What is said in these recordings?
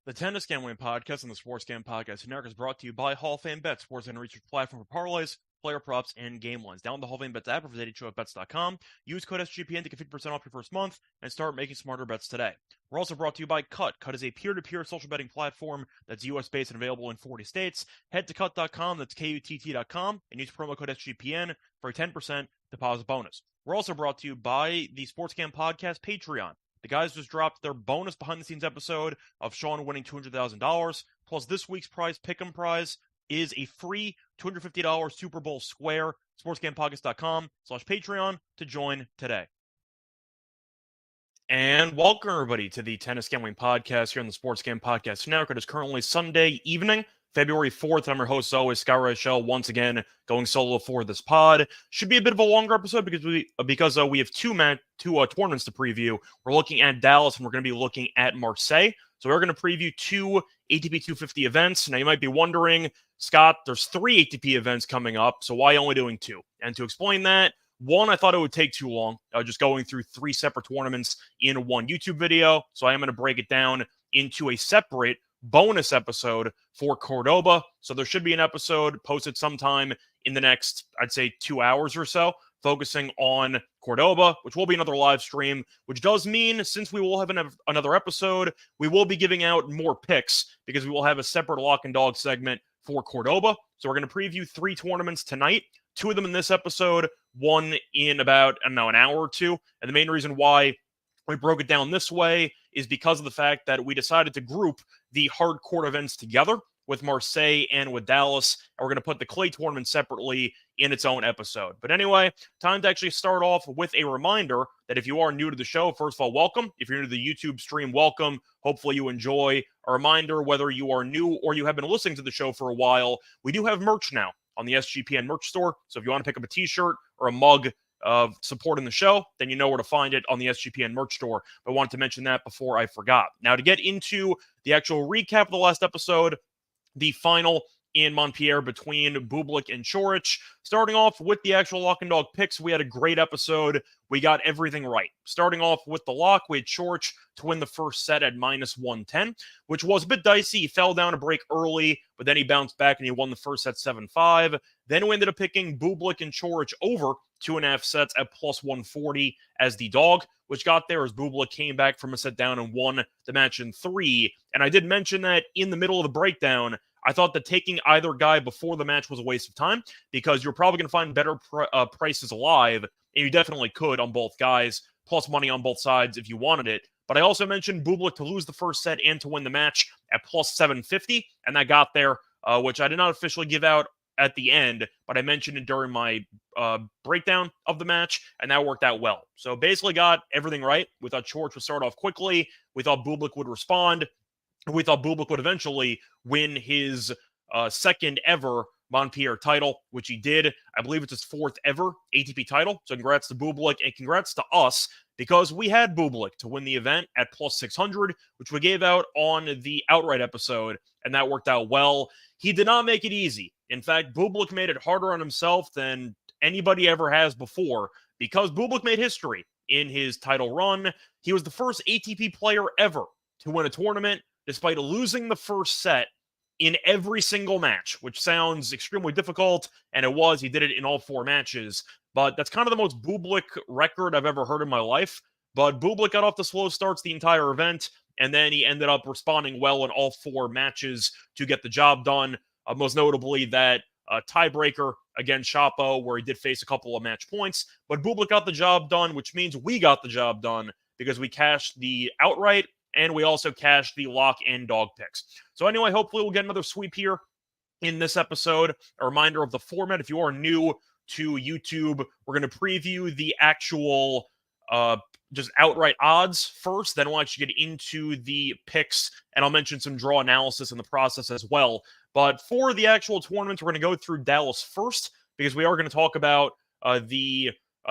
The Tennis Gambling Podcast and the Sports Gambling Podcast Network is brought to you by Hall of Fame Bets, sports and research platform for parlays, player props, and game lines. Download the Hall of Fame Bets app or visit HOPENY.com. Use code SGPN to get 50% off your first month and start making smarter bets today. We're also brought to you by Cut. Cut is a peer-to-peer social betting platform that's US-based and available in 40 states. Head to Cut.com, that's KUTT.com, and use promo code SGPN for a 10% deposit bonus. We're also brought to you by the Sports Gambling Podcast Patreon. The guys just dropped their bonus behind-the-scenes episode of Sean winning $200,000, plus this week's prize, Pick'em prize, is a free $250 Super Bowl square. SportsGamblingPodcast.com/Patreon to join today. And welcome, everybody, to the Tennis Gambling Podcast here on the Sports Gambling Podcast Network. It is currently Sunday evening, February 4th. I'm your host, as always, Scott Reichel, once again going solo for this pod. Should be a bit of a longer episode because we have two tournaments to preview. We're looking at Dallas and we're going to be looking at Marseille. So we're going to preview two ATP 250 events. Now you might be wondering, Scott, there's 3 ATP events coming up, so why only doing 2? And to explain that, one, I thought it would take too long, just going through 3 separate tournaments in one YouTube video. So I am going to break it down into a separate bonus episode for Cordoba. So there should be an episode posted sometime in the next, I'd say, 2 hours or so, focusing on Cordoba, which will be another live stream, which does mean since we will have another episode, we will be giving out more picks because we will have a separate lock and dog segment for Cordoba. So we're going to preview 3 tournaments tonight, 2 of them in this episode, 1 in about, an hour or 2. And the main reason why we broke it down this way is because of the fact that we decided to group the hard court events together with Marseille and with Dallas, and we're going to put the clay tournament separately in its own episode. But anyway, time to actually start off with a reminder that if you are new to the show, first of all, welcome. If you're new to the YouTube stream, welcome. Hopefully you enjoy. A reminder, whether you are new or you have been listening to the show for a while, we do have merch now on the SGPN merch store. So if you want to pick up a t-shirt or a mug of supporting the show, then you know where to find it on the SGPN merch store. But I wanted to mention that before I forgot. Now, to get into the actual recap of the last episode, the final in Montpellier between Bublik and Coric. Starting off with the actual lock and dog picks, we had a great episode. We got everything right. Starting off with the lock, we had Coric to win the first set at -110, which was a bit dicey. He fell down a break early, but then he bounced back and he won the first set 7-5. Then we ended up picking Bublik and Coric over 2.5 sets at +140 as the dog, which got there as Bublik came back from a set down and won the match in 3. And I did mention that in the middle of the breakdown, I thought that taking either guy before the match was a waste of time because you're probably going to find better prices live, and you definitely could on both guys, plus money on both sides if you wanted it. But I also mentioned Bublik to lose the first set and to win the match at +750, and that got there, which I did not officially give out at the end, but I mentioned it during my breakdown of the match, and that worked out well. So basically got everything right. We thought Coric would start off quickly. We thought Bublik would respond. We thought Bublik would eventually win his second ever Montpellier title, which he did. I believe it's his 4th ever ATP title. So congrats to Bublik and congrats to us because we had Bublik to win the event at +600, which we gave out on the outright episode, and that worked out well. He did not make it easy. In fact, Bublik made it harder on himself than anybody ever has before because Bublik made history in his title run. He was the first ATP player ever to win a tournament despite losing the first set in every single match, which sounds extremely difficult, and it was. He did it in all 4 matches, but that's kind of the most Bublik record I've ever heard in my life. But Bublik got off the slow starts the entire event, and then he ended up responding well in all 4 matches to get the job done, most notably that tiebreaker against Chapo, where he did face a couple of match points, but Bublik got the job done, which means we got the job done because we cashed the outright, and we also cashed the lock and dog picks. So anyway, hopefully we'll get another sweep here in this episode. A reminder of the format, if you are new to YouTube, we're going to preview the actual just outright odds first, then we'll actually get into the picks, and I'll mention some draw analysis in the process as well. But for the actual tournament, we're going to go through Dallas first, because we are going to talk about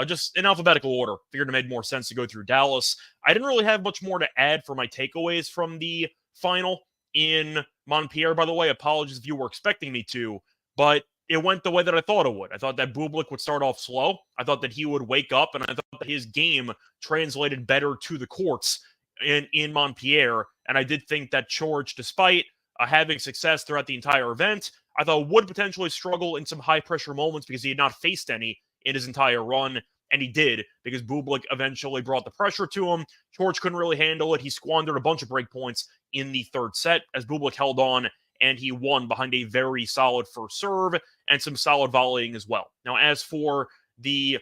just in alphabetical order. Figured it made more sense to go through Dallas. I didn't really have much more to add for my takeaways from the final in Montpellier, by the way. Apologies if you were expecting me to, but it went the way that I thought it would. I thought that Bublik would start off slow. I thought that he would wake up, and I thought that his game translated better to the courts in Montpellier And I did think that Coric, despite having success throughout the entire event, I thought would potentially struggle in some high-pressure moments because he had not faced any in his entire run. And he did, because Bublik eventually brought the pressure to him. Coric couldn't really handle it. He squandered a bunch of break points in the third set as Bublik held on, and he won behind a very solid first serve and some solid volleying as well. Now, as for the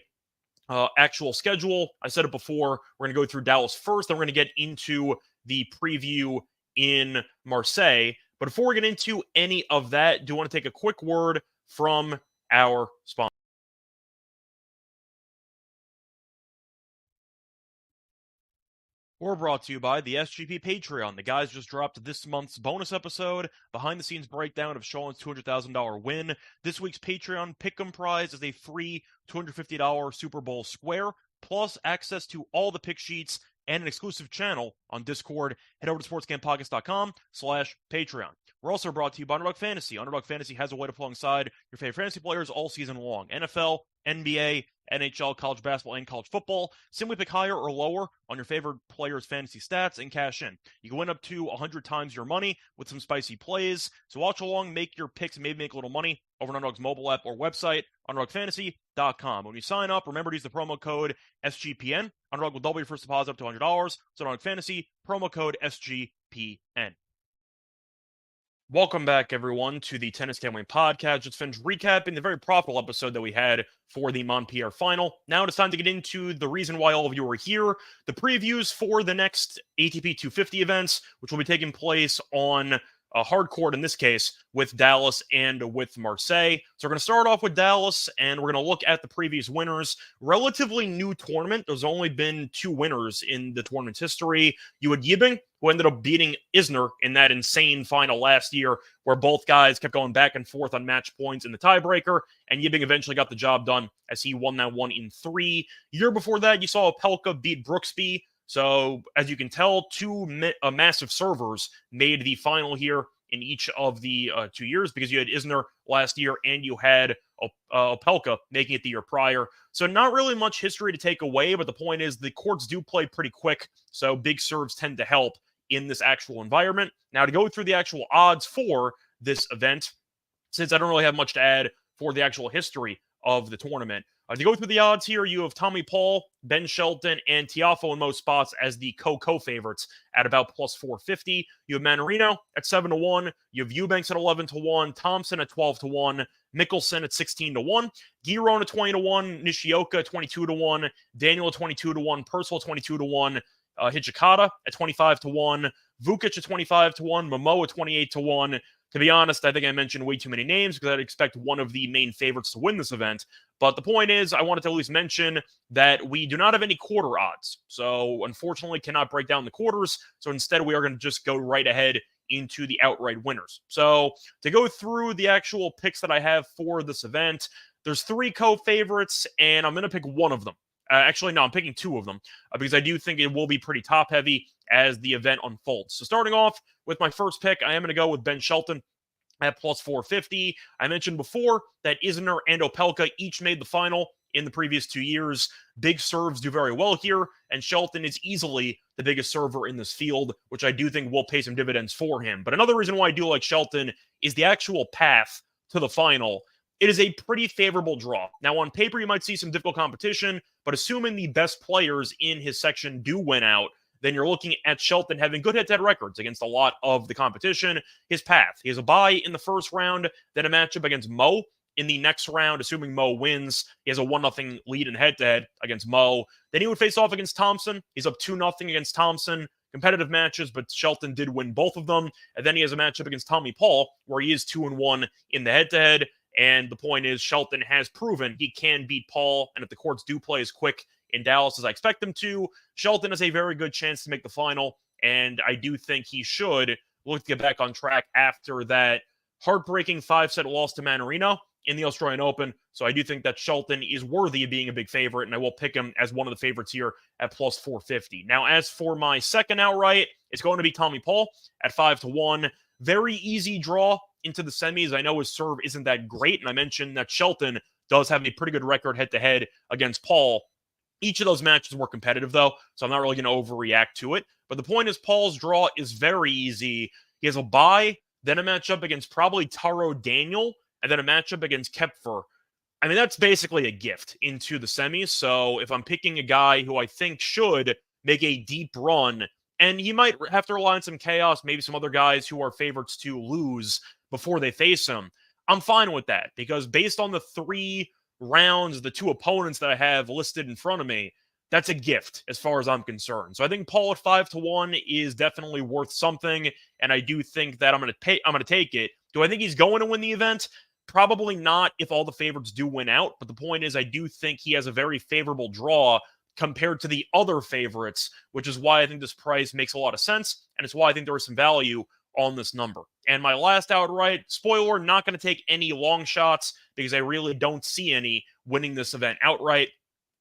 actual schedule, I said it before, we're going to go through Dallas first, then we're going to get into the preview in Marseille. But before we get into any of that, do want to take a quick word from our sponsor. We're brought to you by the SGP Patreon. The guys just dropped this month's bonus episode, behind-the-scenes breakdown of Sean's $200,000 win. This week's Patreon pick'em prize is a free $250 Super Bowl square, plus access to all the pick sheets and an exclusive channel on Discord. Head over to sportsgamepodcast.com/Patreon. We're also brought to you by Underdog Fantasy. Underdog Fantasy has a way to play alongside your favorite fantasy players all season long. NFL, NBA, NHL, college basketball, and college football. Simply pick higher or lower on your favorite players' fantasy stats and cash in. You can win up to 100 times your money with some spicy plays. So watch along, make your picks, and maybe make a little money over on Underdog's mobile app or website, underdogfantasy.com. When you sign up, remember to use the promo code SGPN. Underdog will double your first deposit up to $100. So Underdog Fantasy, promo code SGPN. Welcome back, everyone, to the Tennis Gambling Podcast. Just finished recapping the very profitable episode that we had for the Montpellier final. Now it's time to get into the reason why all of you are here, the previews for the next ATP 250 events, which will be taking place on a hard court, in this case, with Dallas and with Marseille. So we're going to start off with Dallas, and we're going to look at the previous winners. Relatively new tournament. There's only been 2 winners in the tournament's history. You had Yibing, who ended up beating Isner in that insane final last year, where both guys kept going back and forth on match points in the tiebreaker, and Yibing eventually got the job done as he won that one in 3. Year before that, you saw Opelka beat Brooksby. So, as you can tell, 2 massive servers made the final here in each of the 2 years, because you had Isner last year and you had Opelka making it the year prior. So not really much history to take away, but the point is the courts do play pretty quick, so big serves tend to help in this actual environment. Now, to go through the actual odds for this event, since I don't really have much to add for the actual history of the tournament, to go through the odds here, you have Tommy Paul, Ben Shelton, and Tiafoe in most spots as the co-favorites at about plus 450. You have Mannarino at 7-1. You have Eubanks at 11-1. Thompson at 12-1. Mickelson at 16-1. Giron at 20-1. Nishioka at 22-1. Daniel at 22-1. Purcell at 22-1. Hijikata at 25-1. Vukic at 25-1. Momo at 28-1. To be honest, I think I mentioned way too many names because I'd expect one of the main favorites to win this event. But the point is, I wanted to at least mention that we do not have any quarter odds. So, unfortunately, cannot break down the quarters. So, instead, we are going to just go right ahead into the outright winners. So, to go through the actual picks that I have for this event, there's 3 co-favorites, and I'm going to pick one of them. Actually, no, I'm picking 2 of them because I do think it will be pretty top-heavy as the event unfolds. So starting off with my first pick, I am going to go with Ben Shelton at plus 450. I mentioned before that Isner and Opelka each made the final in the previous 2 years. Big serves do very well here, and Shelton is easily the biggest server in this field, which I do think will pay some dividends for him. But another reason why I do like Shelton is the actual path to the final. It is a pretty favorable draw. Now, on paper, you might see some difficult competition, but assuming the best players in his section do win out, then you're looking at Shelton having good head-to-head records against a lot of the competition. His path, he has a bye in the first round, then a matchup against Mo in the next round, assuming Mo wins. He has a 1-0 lead in head-to-head against Mo. Then he would face off against Thompson. He's up 2-0 against Thompson. Competitive matches, but Shelton did win both of them. And then he has a matchup against Tommy Paul, where he is 2-1 in the head-to-head. And the point is, Shelton has proven he can beat Paul, and if the courts do play as quick in Dallas as I expect them to, Shelton has a very good chance to make the final, and I do think he should look to get back on track after that heartbreaking 5-set loss to Mannarino in the Australian Open. So I do think that Shelton is worthy of being a big favorite, and I will pick him as one of the favorites here at plus 450. Now, as for my second outright, it's going to be Tommy Paul at 5-1. Very easy draw into the semis. I know his serve isn't that great, and I mentioned that Shelton does have a pretty good record head-to-head against Paul. Each of those matches were competitive, though, so I'm not really going to overreact to it. But the point is, Paul's draw is very easy. He has a bye, then a matchup against probably Taro Daniel, and then a matchup against Kepfer. I mean, that's basically a gift into the semis. So if I'm picking a guy who I think should make a deep run, and he might have to rely on some chaos, maybe some other guys who are favorites to lose before they face him, I'm fine with that, because based on the 3 rounds, the 2 opponents that I have listed in front of me, that's a gift as far as I'm concerned. So I think Paul at 5-1 is definitely worth something, and I do think that I'm going to take it. Do I think he's going to win the event? Probably not if all the favorites do win out, but the point is I do think he has a very favorable draw compared to the other favorites, which is why I think this price makes a lot of sense, and it's why I think there is some value on this number. And my last outright, spoiler, not going to take any long shots because I really don't see any winning this event outright.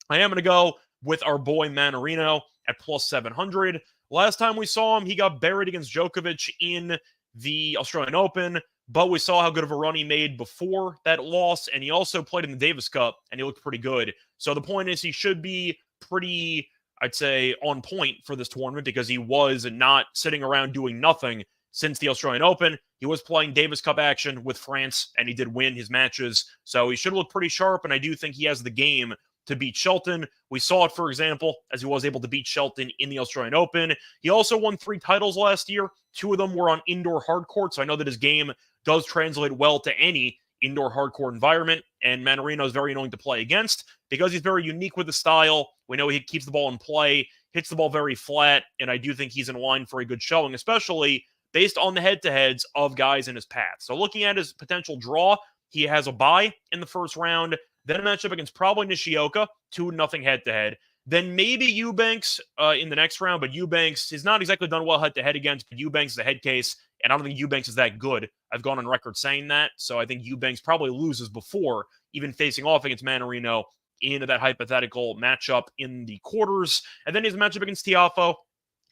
I am going to go with our boy Manarino at plus 700. Last time we saw him, he got buried against Djokovic in the Australian Open, but we saw how good of a run he made before that loss, and he also played in the Davis Cup, and he looked pretty good. So the point is he should be pretty, I'd say, on point for this tournament because he was not sitting around doing nothing since the Australian Open. He was playing Davis Cup action with France, and he did win his matches. So he should look pretty sharp, and I do think he has the game to beat Shelton. We saw it, for example, as he was able to beat Shelton in the Australian Open. He also won 3 titles last year. 2 of them were on indoor hard court, so I know that his game does translate well to any indoor hardcore environment, and Manarino is very annoying to play against because he's very unique with the style. We know he keeps the ball in play, hits the ball very flat, and I do think he's in line for a good showing, especially based on the head-to-heads of guys in his path. So looking at his potential draw, he has a bye in the first round, then a matchup against probably Nishioka, 2-0 head-to-head. Then maybe Eubanks in the next round, but Eubanks is not exactly done well head-to-head against, but Eubanks is a head case, and I don't think Eubanks is that good. I've gone on record saying that, so I think Eubanks probably loses before even facing off against Manarino in that hypothetical matchup in the quarters. And then he has a matchup against Tiafoe,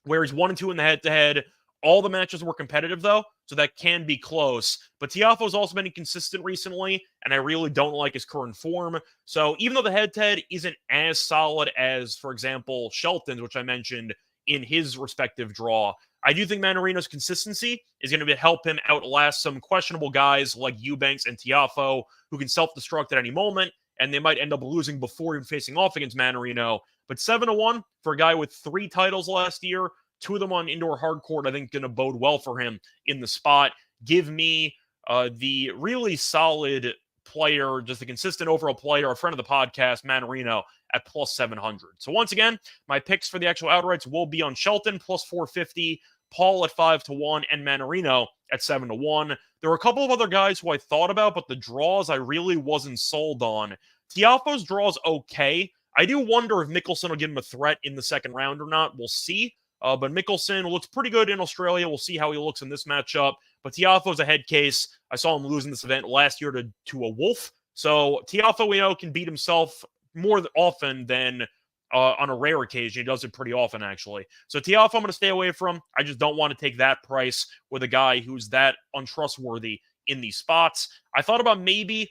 where he's 1-2 in the head-to-head. All the matches were competitive, though, so that can be close. But Tiafoe's also been inconsistent recently, and I really don't like his current form. So even though the head-to-head isn't as solid as, for example, Shelton's, which I mentioned in his respective draw, I do think Manarino's consistency is going to help him outlast some questionable guys like Eubanks and Tiafoe, who can self-destruct at any moment, and they might end up losing before even facing off against Manarino. But 7-1 for a guy with 3 titles last year, 2 of them on indoor hard court, I think going to bode well for him in the spot. Give me the really solid player, just a consistent overall player, a friend of the podcast, Manarino, at plus 700. So once again, my picks for the actual outrights will be on Shelton, plus 450, Paul at 5-1, and Manarino at 7-1. There were a couple of other guys who I thought about, but the draws I really wasn't sold on. Tiafoe's draw is okay. I do wonder if Mickelson will give him a threat in the second round or not. We'll see. But Mickelson looks pretty good in Australia. We'll see how he looks in this matchup. But Tiafoe's a head case. I saw him lose in this event last year to a Wolf. So Tiafoe, we know, can beat himself more often than on a rare occasion. He does it pretty often, actually. So Tiafoe, I'm going to stay away from. I just don't want to take that price with a guy who's that untrustworthy in these spots. I thought about maybe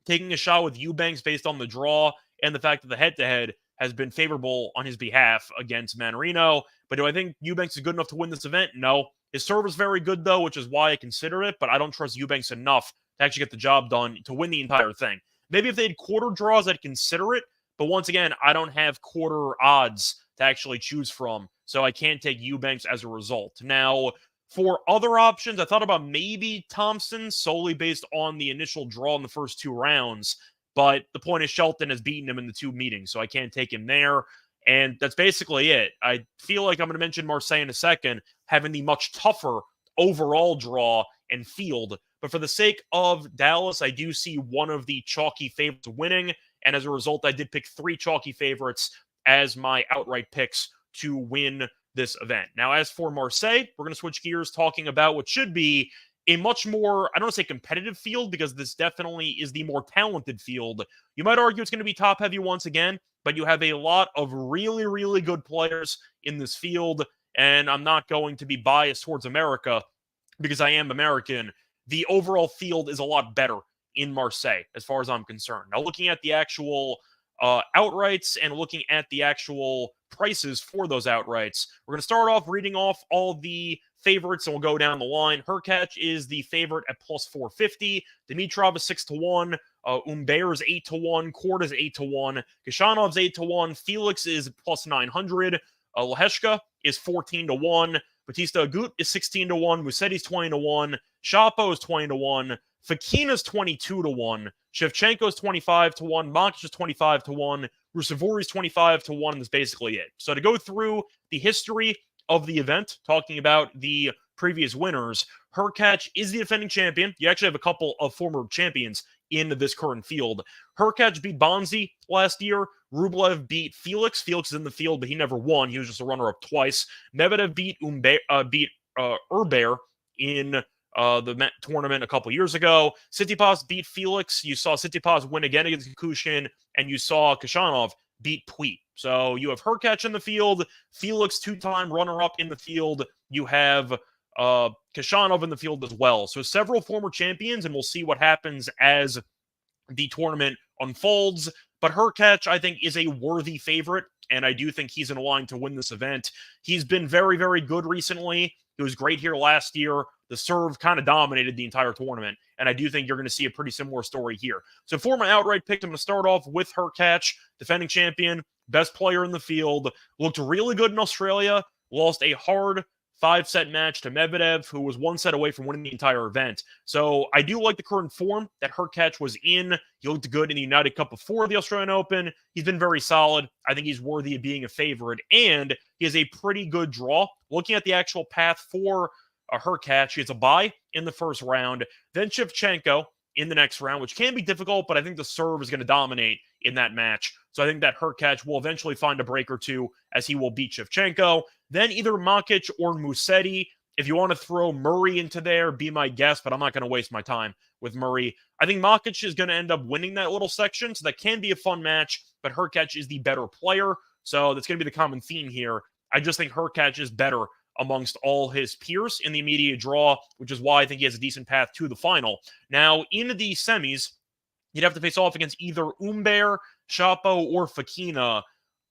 taking a shot with Eubanks based on the draw and the fact that the head-to-head has been favorable on his behalf against Manarino. But do I think Eubanks is good enough to win this event? No. His serve is very good, though, which is why I consider it, but I don't trust Eubanks enough to actually get the job done to win the entire thing. Maybe if they had quarter draws, I'd consider it, but once again, I don't have quarter odds to actually choose from, so I can't take Eubanks as a result. Now, for other options, I thought about maybe Thompson, solely based on the initial draw in the first 2 rounds, but the point is Shelton has beaten him in the 2 meetings, so I can't take him there. And that's basically it. I feel like I'm going to mention Marseille in a second, having the much tougher overall draw and field. But for the sake of Dallas, I do see one of the chalky favorites winning. And as a result, I did pick 3 chalky favorites as my outright picks to win this event. Now, as for Marseille, we're going to switch gears talking about what should be a much more, I don't want to say competitive field, because this definitely is the more talented field. You might argue it's going to be top heavy once again, but you have a lot of really, really good players in this field, and I'm not going to be biased towards America because I am American. The overall field is a lot better in Marseille, as far as I'm concerned. Now, looking at the actual outrights and looking at the actual prices for those outrights. We're going to start off reading off all the favorites, and we'll go down the line. Hurkacz is the favorite at plus 450. Dimitrov is 6-1. Humbert is 8-1. Korda is 8-1. Kashanov's 8-1. Felix is plus 900. Leheshka is 14-1. Batista Agut is 16-1. Musetti's 20-1. Shapo is 20-1. Fakina's 22-1. Shevchenko's 25-1. Makic is 25-1. Rusevori's 25-1. And that's basically it. So to go through the history of the event, talking about the previous winners, Hurkacz is the defending champion. You actually have a couple of former champions in this current field. Hurkacz beat Bonzi last year. Rublev beat Felix. Felix is in the field, but he never won. He was just a runner-up twice. Medvedev beat Herbert in the tournament a couple years ago. Tsitsipas beat Felix. You saw Tsitsipas win again against Kukushin, and you saw Kashanov beat Puig. So you have Hurkacz in the field, Felix, two-time runner-up in the field. You have Kashanov in the field as well. So several former champions, and we'll see what happens as the tournament unfolds. But Hurkacz, I think, is a worthy favorite, and I do think he's in a line to win this event. He's been very, very good recently. He was great here last year. The serve kind of dominated the entire tournament, and I do think you're going to see a pretty similar story here. So for my outright pick, I'm going to start off with Hurkacz, defending champion, best player in the field, looked really good in Australia, lost a hard 5-set match to Medvedev, who was 1 set away from winning the entire event. So I do like the current form that Hurkacz was in. He looked good in the United Cup before the Australian Open. He's been very solid. I think he's worthy of being a favorite, and he has a pretty good draw. Looking at the actual path for Hurkacz, he has a bye in the first round, then Shevchenko in the next round, which can be difficult, but I think the serve is going to dominate in that match. So I think that Hurkacz will eventually find a break or two as he will beat Shevchenko. Then either Makic or Musetti. If you want to throw Murray into there, be my guest, but I'm not going to waste my time with Murray. I think Makic is going to end up winning that little section, so that can be a fun match, but Hurkacz is the better player, so that's going to be the common theme here. I just think Hurkacz is better amongst all his peers in the immediate draw, which is why I think he has a decent path to the final. Now, in the semis, you'd have to face off against either Humbert, Shapo, or Fakina.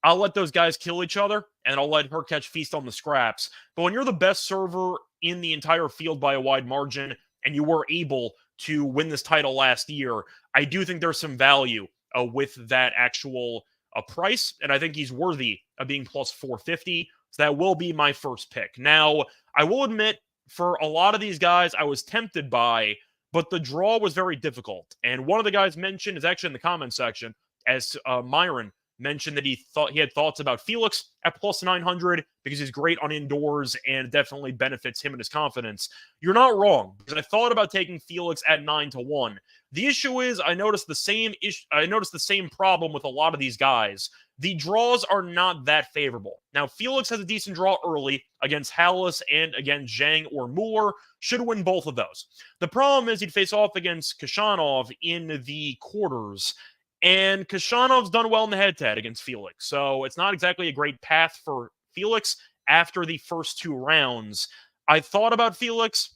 I'll let those guys kill each other, and I'll let Hurkacz feast on the scraps. But when you're the best server in the entire field by a wide margin, and you were able to win this title last year, I do think there's some value with that actual price, and I think he's worthy of being plus 450. So that will be my first pick. Now, I will admit, for a lot of these guys, I was tempted by, but the draw was very difficult. And one of the guys mentioned is actually in the comment section, as Myron mentioned that he had thoughts about Felix at plus 900 because he's great on indoors and definitely benefits him and his confidence. You're not wrong, because I thought about taking Felix at 9-1. The issue is I noticed the same problem with a lot of these guys. The draws are not that favorable. Now, Felix has a decent draw early against Hallis and against Zhang or Mueller. Should win both of those. The problem is he'd face off against Kashanov in the quarters. And Kashanov's done well in the head-to-head against Felix. So it's not exactly a great path for Felix after the first 2 rounds. I thought about Felix.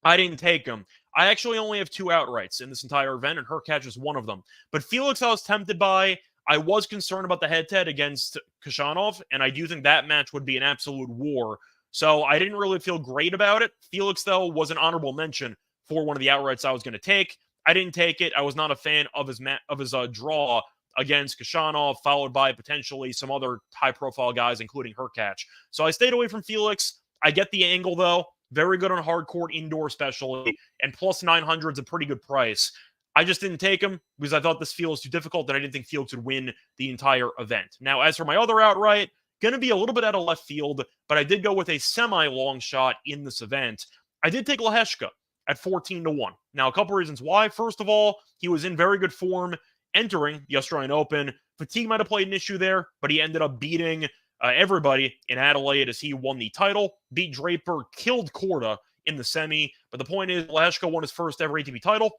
I didn't take him. I actually only have 2 outrights in this entire event, and Hurkacz is one of them. But Felix I was tempted by. I was concerned about the head-to-head against Kashanov, and I do think that match would be an absolute war. So I didn't really feel great about it. Felix, though, was an honorable mention for one of the outrights I was going to take. I didn't take it. I was not a fan of his draw against Kashanov, followed by potentially some other high-profile guys, including Hurkacz. So I stayed away from Felix. I get the angle, though. Very good on hard court, indoor especially, and plus 900 is a pretty good price. I just didn't take him because I thought this field was too difficult, and I didn't think Felix would win the entire event. Now, as for my other outright, going to be a little bit out of left field, but I did go with a semi-long shot in this event. I did take Leheshka at 14-1. Now, a couple reasons why. First of all, he was in very good form entering the Australian Open. Fatigue might have played an issue there, but he ended up beating everybody in Adelaide as he won the title, beat Draper, killed Korda in the semi. But the point is, Leheshka won his first ever ATP title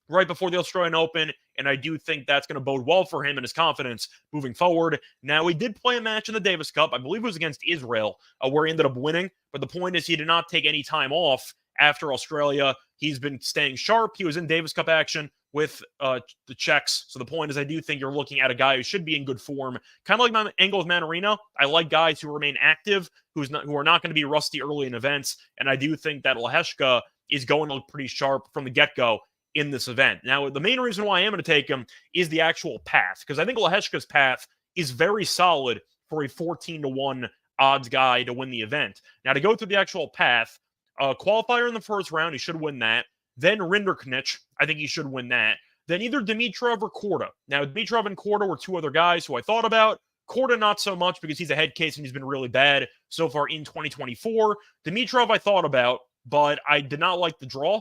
right before the Australian Open, and I do think that's going to bode well for him and his confidence moving forward. Now, he did play a match in the Davis Cup. I believe it was against Israel, where he ended up winning. But the point is, he did not take any time off after Australia. He's been staying sharp. He was in Davis Cup action with the Czechs. So the point is, I do think you're looking at a guy who should be in good form. Kind of like my angle with Manarino. I like guys who remain active, who are not going to be rusty early in events. And I do think that Lehecka is going to look pretty sharp from the get-go in this event. Now, the main reason why I am going to take him is the actual path, because I think Lehecka's path is very solid for a 14-1 odds guy to win the event. Now, to go through the actual path, qualifier in the first round, he should win that. Then Rinderknech, I think he should win that. Then either Dimitrov or Korda. Now, Dimitrov and Korda were two other guys who I thought about. Korda, not so much because he's a head case and he's been really bad so far in 2024. Dimitrov, I thought about, but I did not like the draw.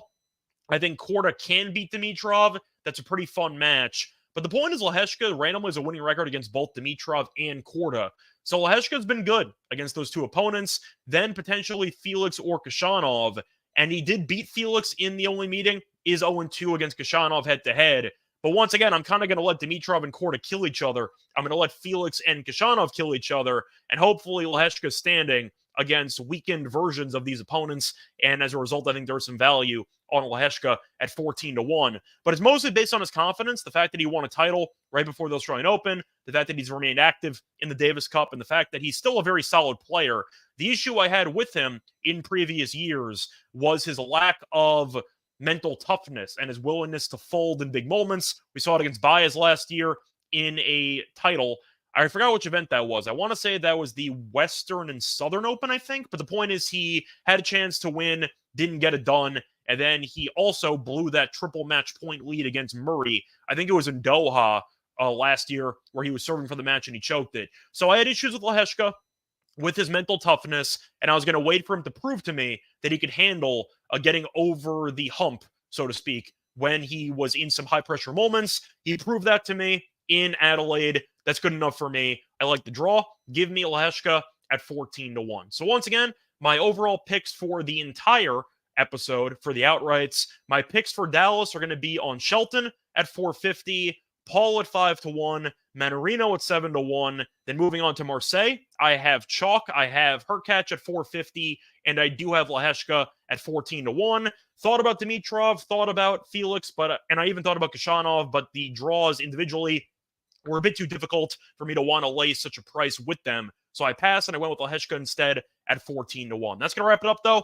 I think Korda can beat Dimitrov. That's a pretty fun match. But the point is, Lehecka randomly has a winning record against both Dimitrov and Korda. So Lehecka's been good against those two opponents. Then potentially Felix or Kashanov. And he did beat Felix in the only meeting, is 0-2 against Kashanov head-to-head. But once again, I'm kind of going to let Dimitrov and Korda kill each other. I'm going to let Felix and Kashanov kill each other. And hopefully Lehecka's standing against weakened versions of these opponents. And as a result, I think there's some value on Lehecka at 14-1. But it's mostly based on his confidence, the fact that he won a title right before the Australian Open, the fact that he's remained active in the Davis Cup, and the fact that he's still a very solid player. The issue I had with him in previous years was his lack of mental toughness and his willingness to fold in big moments. We saw it against Baez last year in a title. I forgot which event that was. I want to say that was the Western and Southern Open, I think. But the point is, he had a chance to win, didn't get it done. And then he also blew that triple match point lead against Murray. I think it was in Doha last year where he was serving for the match and he choked it. So I had issues with Lehecka, with his mental toughness, and I was going to wait for him to prove to me that he could handle getting over the hump, so to speak, when he was in some high-pressure moments. He proved that to me in Adelaide. That's good enough for me. I like the draw. Give me Lehecka at 14-1. So once again, my overall picks for the entire episode for the outrights, my picks for Dallas are going to be on Shelton at 450, Paul at 5-1, Manarino at 7-1. Then moving on to Marseille, I have chalk, I have Hurkacz at 450, and I do have Lehecka at 14-1. Thought about Dimitrov, thought about Felix, and I even thought about Kashanov, but the draws individually were a bit too difficult for me to want to lay such a price with them. So I passed and I went with Lehecka instead at 14-1. That's going to wrap it up, though,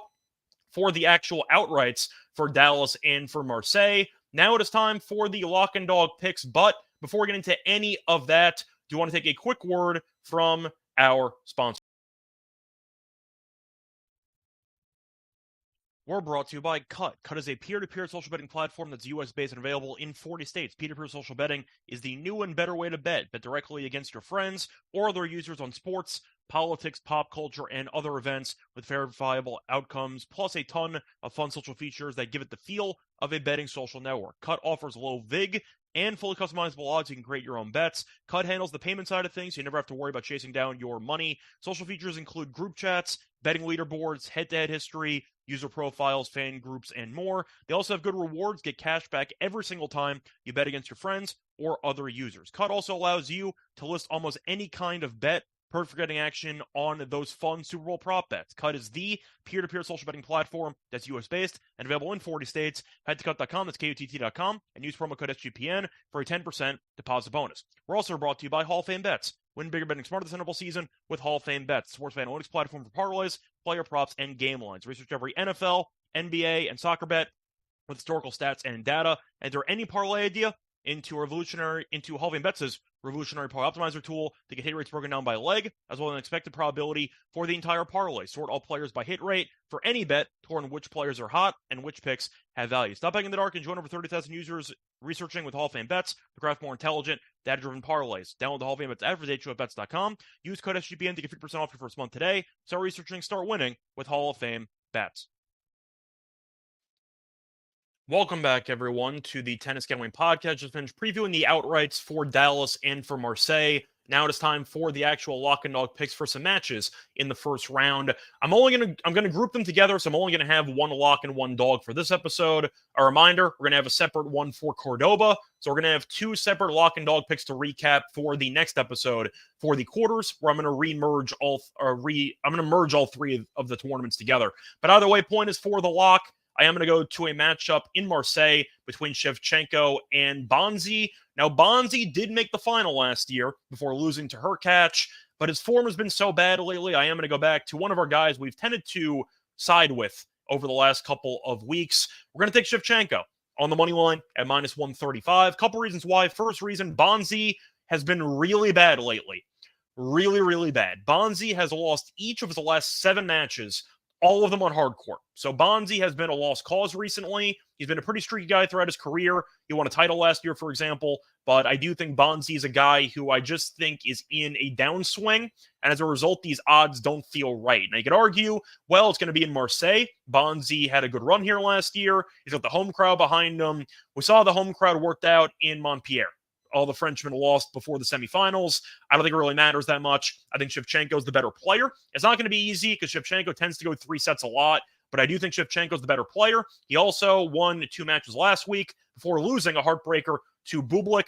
for the actual outrights for Dallas and for Marseille. Now it is time for the lock and dog picks, but before we get into any of that, do you want to take a quick word from our sponsor? We're brought to you by Cut. Cut is a peer-to-peer social betting platform that's US-based and available in 40 states. Peer-to-peer social betting is the new and better way to bet. Bet directly against your friends or other users on sports, politics, pop culture, and other events with verifiable outcomes, plus a ton of fun social features that give it the feel of a betting social network. Cut offers low VIG and fully customizable odds. You can create your own bets. Cut handles the payment side of things, so you never have to worry about chasing down your money. Social features include group chats, betting leaderboards, head-to-head history, user profiles, fan groups, and more. They also have good rewards. Get cash back every single time you bet against your friends or other users. Cut also allows you to list almost any kind of bet, perfect for getting action on those fun Super Bowl prop bets. Cut is the peer-to-peer social betting platform that's US-based and available in 40 states. Head to cut.com, that's KUTT.com, and use promo code SGPN for a 10% deposit bonus. We're also brought to you by Hall of Fame Bets. Win bigger betting smarter this NFL season with Hall of Fame Bets, sports analytics platform for parlays, player props, and game lines. Research every NFL, NBA, and soccer bet with historical stats and data. Enter any parlay idea into Hall of Fame Bets' revolutionary parlay optimizer tool to get hit rates broken down by leg, as well as an expected probability for the entire parlay. Sort all players by hit rate for any bet to learn which players are hot and which picks have value. Stop betting in the dark and join over 30,000 users researching with Hall of Fame Bets to craft more intelligent, data-driven parlays. Download the Hall of Fame Bets app for HOFBets.com. Use code SGPN to get 50% off your first month today. Start researching, start winning with Hall of Fame Bets. Welcome back, everyone, to the Tennis Gambling Podcast. Just finished previewing the outrights for Dallas and for Marseille. Now it is time for the actual lock and dog picks for some matches in the first round. I'm gonna group them together, so I'm only gonna have one lock and one dog for this episode. A reminder: we're gonna have a separate one for Cordoba, so we're gonna have two separate lock and dog picks to recap for the next episode for the quarters, where I'm gonna merge all three of the tournaments together. But either way, point is for the lock. I am going to go to a matchup in Marseille between Shevchenko and Bonzi. Now, Bonzi did make the final last year before losing to Hurkacz, but his form has been so bad lately. I am going to go back to one of our guys we've tended to side with over the last couple of weeks. We're going to take Shevchenko on the money line at minus 135. Couple reasons why. First reason, Bonzi has been really bad lately. Really, really bad. Bonzi has lost each of his last 7 matches, all of them on hard court. So Bonzi has been a lost cause recently. He's been a pretty streaky guy throughout his career. He won a title last year, for example. But I do think Bonzi is a guy who I just think is in a downswing. And as a result, these odds don't feel right. Now, you could argue, well, it's going to be in Marseille. Bonzi had a good run here last year. He's got the home crowd behind him. We saw the home crowd worked out in Montpellier. All the Frenchmen lost before the semifinals. I don't think it really matters that much. I think Shevchenko's the better player. It's not going to be easy because Shevchenko tends to go 3 sets a lot, but I do think Shevchenko's the better player. He also won 2 matches last week before losing a heartbreaker to Bublik,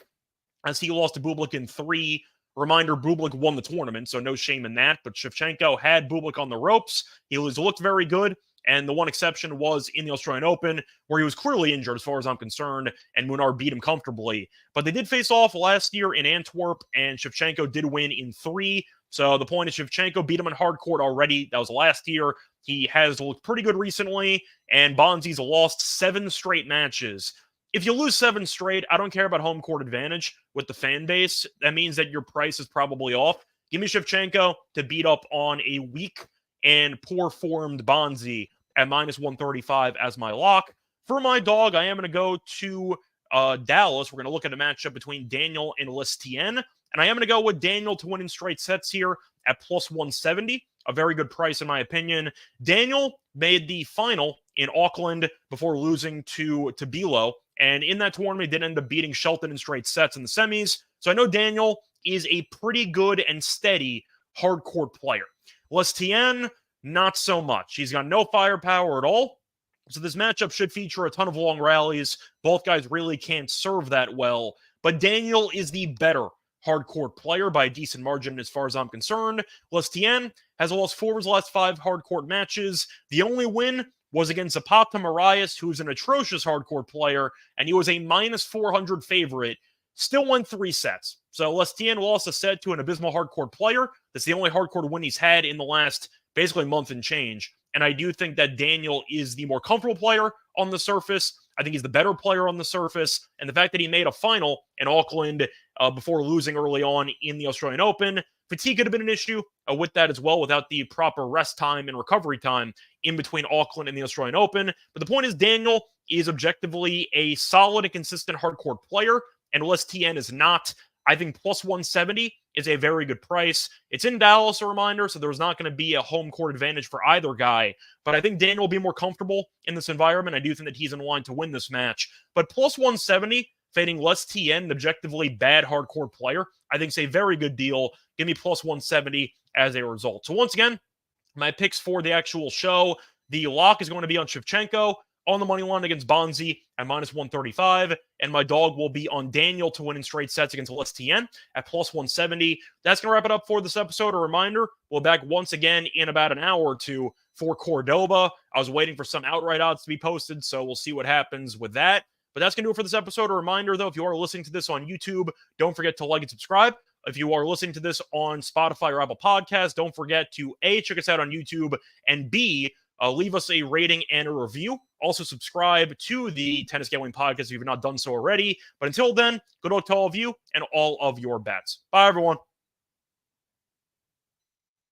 as he lost to Bublik in 3. Reminder, Bublik won the tournament, so no shame in that, but Shevchenko had Bublik on the ropes. He looked very good. And the one exception was in the Australian Open, where he was clearly injured as far as I'm concerned, and Munar beat him comfortably. But they did face off last year in Antwerp, and Shevchenko did win in 3. So the point is Shevchenko beat him in hard court already. That was last year. He has looked pretty good recently, and Bonzi's lost 7 straight matches. If you lose 7 straight, I don't care about home court advantage with the fan base. That means that your price is probably off. Give me Shevchenko to beat up on a weak and poor-formed Bonzi at minus 135 as my lock. For my dog, I am going to go to Dallas. We're going to look at a matchup between Daniel and Lestienne, and I am going to go with Daniel to win in straight sets here at plus 170. A very good price, in my opinion. Daniel made the final in Auckland before losing to Bilo, and in that tournament, did end up beating Shelton in straight sets in the semis. So I know Daniel is a pretty good and steady hard court player. Lestienne, not so much. He's got no firepower at all. So this matchup should feature a ton of long rallies. Both guys really can't serve that well. But Daniel is the better hard-court player by a decent margin as far as I'm concerned. Lestienne has lost 4 of his last 5 hard-court matches. The only win was against Zapata Marias, who's an atrocious hard-court player, and he was a minus 400 favorite. Still won 3 sets. So Lestienne lost a set to an abysmal hard-court player. That's the only hard-court win he's had in the last basically month and change. And I do think that Daniel is the more comfortable player on the surface. I think he's the better player on the surface. And the fact that he made a final in Auckland before losing early on in the Australian Open, fatigue could have been an issue with that as well, without the proper rest time and recovery time in between Auckland and the Australian Open. But the point is, Daniel is objectively a solid and consistent hardcourt player, and Lestienne is not. I think plus 170 is a very good price. It's in Dallas, a reminder, so there's not going to be a home court advantage for either guy. But I think Daniel will be more comfortable in this environment. I do think that he's in line to win this match. But plus 170, fading Lestienne, an objectively bad hardcourt player, I think is a very good deal. Give me plus 170 as a result. So once again, my picks for the actual show, the lock is going to be on Shevchenko on the money line against Bonzi at minus 135, and my dog will be on Daniel to win in straight sets against Lestienne at plus 170. That's going to wrap it up for this episode. A reminder, we'll be back once again in about an hour or two for Cordoba. I was waiting for some outright odds to be posted, so we'll see what happens with that. But that's going to do it for this episode. A reminder, though, if you are listening to this on YouTube, don't forget to like and subscribe. If you are listening to this on Spotify or Apple Podcasts, don't forget to A, check us out on YouTube, and B, leave us a rating and a review. Also, subscribe to the Tennis Gambling Podcast if you've not done so already. But until then, good luck to all of you and all of your bets. Bye, everyone.